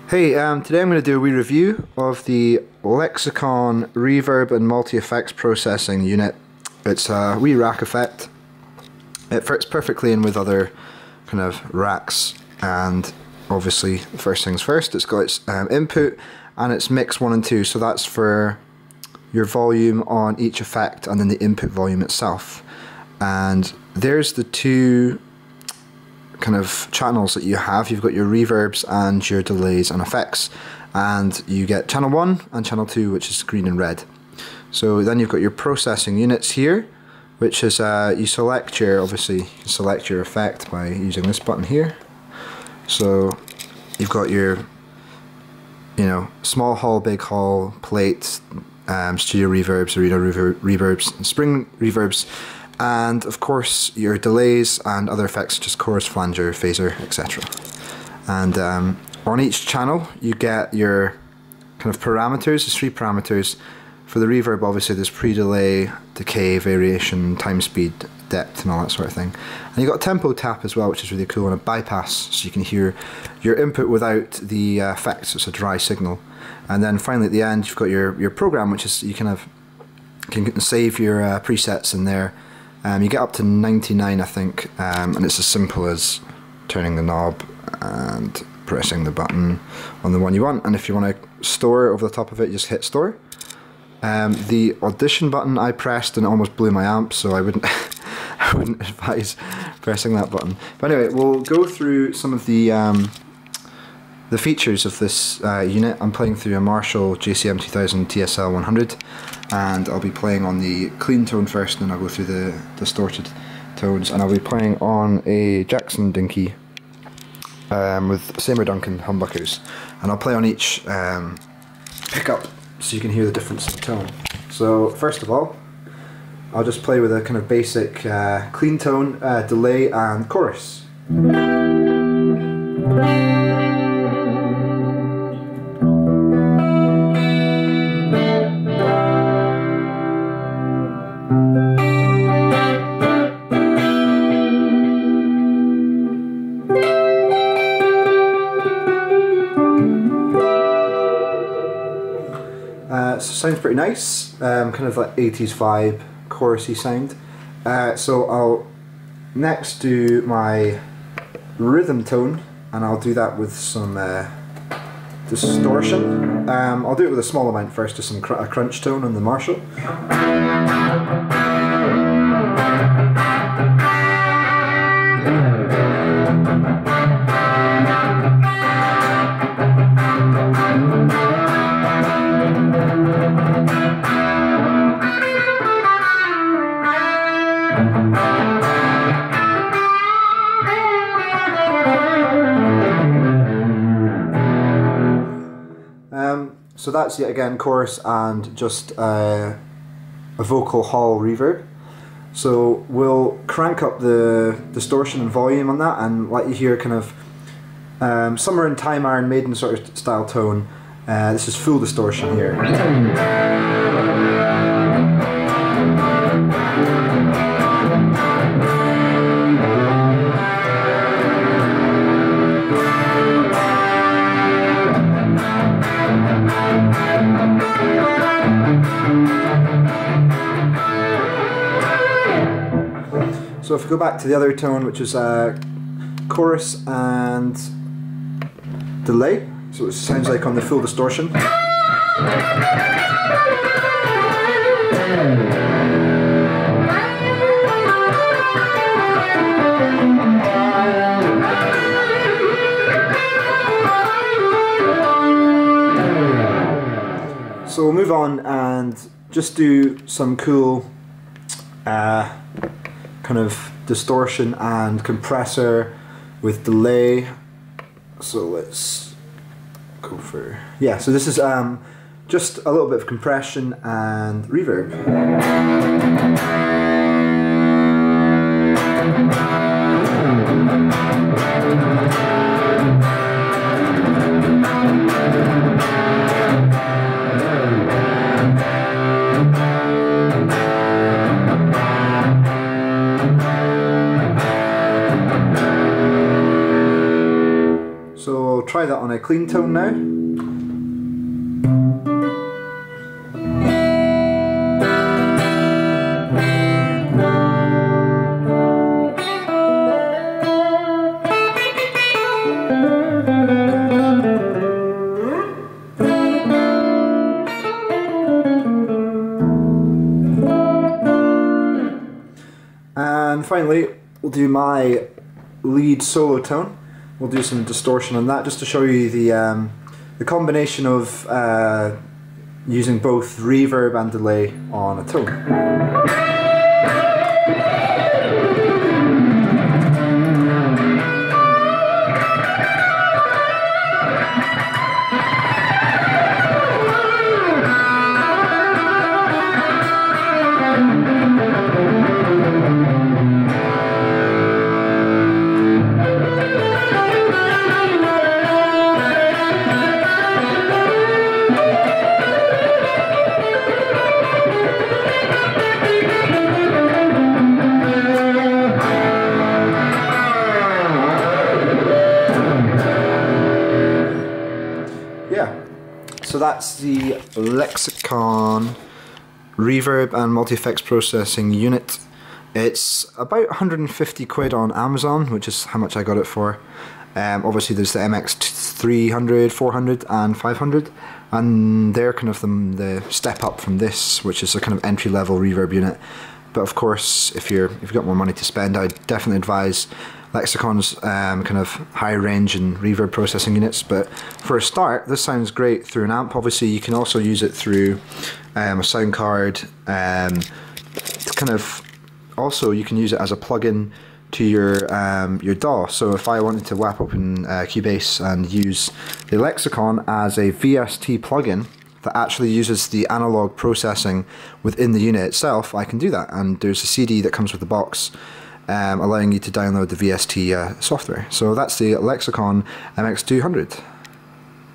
Hey, today I'm going to do a wee review of the Lexicon Reverb and Multi-Effects Processing Unit. It's a wee rack effect. It fits perfectly in with other kind of racks, and obviously first things first, it's got its input and its mix 1 and 2, so that's for your volume on each effect and then the input volume itself. And there's the two kind of channels that you have. You've got your reverbs and your delays and effects, and you get channel 1 and channel 2, which is green and red. So then you've got your processing units here, which is you select your, obviously you can select your effect by using this button here. So you've got your, you know, small hall, big hall, plate, studio reverbs, arena reverbs, spring reverbs, and of course your delays and other effects such as chorus, flanger, phaser, etc. And on each channel you get your kind of parameters. There's 3 parameters. For the reverb, obviously there's pre-delay, decay, variation, time, speed, depth, and all that sort of thing. And you've got a tempo tap as well, which is really cool, and a bypass, so you can hear your input without the effects. It's a dry signal. And then finally at the end you've got your program, which is you can save your presets in there. You get up to 99, I think, and it's as simple as turning the knob and pressing the button on the one you want. And if you want to store over the top of it, you just hit store. The audition button I pressed and it almost blew my amp, so I wouldn't I wouldn't advise pressing that button. But anyway, we'll go through some of the features of this unit. I'm playing through a Marshall JCM 2000 TSL 100, and I'll be playing on the clean tone first, and then I'll go through the distorted tones, and I'll be playing on a Jackson Dinky with Seymour Duncan humbuckers, and I'll play on each pickup so you can hear the difference in tone. So first of all, I'll just play with a kind of basic clean tone, delay and chorus. So sounds pretty nice, kind of like 80s vibe, chorusy sound. So I'll next do my rhythm tone, and I'll do that with some distortion. I'll do it with a small amount first, just a crunch tone on the Marshall. So that's yet again chorus and just a vocal hall reverb. So we'll crank up the distortion and volume on that and let you hear kind of Summer in Time Iron Maiden sort of style tone. This is full distortion here. So if we go back to the other tone, which is chorus and delay, so it sounds like on the full distortion. So we'll move on and just do some cool kind of distortion and compressor with delay. So let's go for, yeah, so this is just a little bit of compression and reverb. So try that on a clean tone now. And finally, we'll do my lead solo tone. We'll do some distortion on that just to show you the combination of using both reverb and delay on a tone. So that's the Lexicon Reverb and Multi-Effects Processing Unit. It's about 150 quid on Amazon, which is how much I got it for. Obviously there's the MX 300, 400 and 500, and they're kind of the step up from this, which is a kind of entry-level reverb unit. But of course, if you've got more money to spend, I definitely advise Lexicon's kind of high range and reverb processing units. But for a start, this sounds great through an amp. Obviously, you can also use it through a sound card. It's kind of also you can use it as a plug-in to your DAW. So if I wanted to whap open Cubase and use the Lexicon as a VST plugin that actually uses the analog processing within the unit itself, I can do that. And there's a CD that comes with the box allowing you to download the VST software. So that's the Lexicon MX 200.